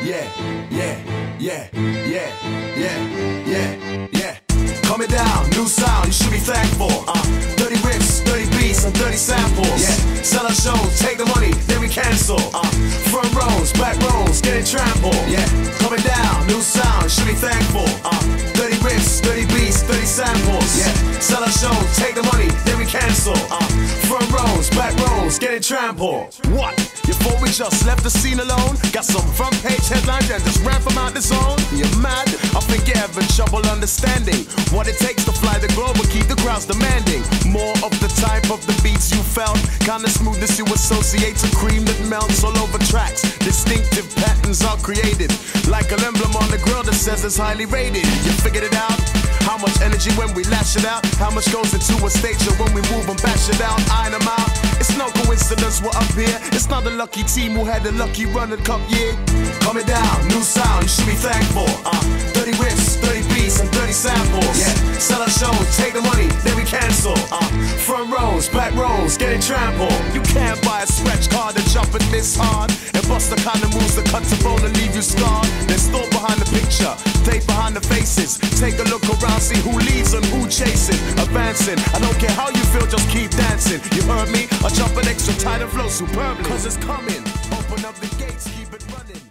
yeah, yeah, yeah, yeah, yeah, yeah, yeah. Coming down, new sound, you should be thankful. 30 riffs, 30 beats, and 30 samples. Yeah, sell our shows, take the money, then we cancel. Front rows, back rows, getting trampled. Yeah, coming down, new sound, you should be thankful. 30 riffs, 30 beats, 30 samples. Yeah, sell our shows, take the money, then we cancel. Front rows, back rows, getting trampled. What? You thought we just left the scene alone? Got some front page headlines and just ran from out the zone? You're mad? I think you're having trouble understanding what it takes to fly the globe and keep the crowds demanding more of the type of the beats you felt. Kind of smoothness you associate to cream that melts all over tracks. Distinctive patterns are created, like an emblem on the grill that says it's highly rated. You figured it out? How much energy when we lash it out? How much goes into a stage show when we move and bash it out? Iron them out. It's no coincidence we're up here. It's not a lucky team who had a lucky run at cup year. Coming down, new sound, you should be thankful. 30 riffs, 30 beats, and 30 samples. Yeah, sell our shows, take the money, then we cancel. Front rows, back rows, getting trampled. You can't buy a scratch card and jump it this hard and bust the kind of moves that cut the bone and leave you scarred. There's thought behind the picture, tape behind the faces. Take a look around, see who leads and who chasing. Advancing, I don't care how you feel, just keep dancing. You heard me? I jump an extra tight and flow superbly. Cause it's coming, open up the gates, keep it running.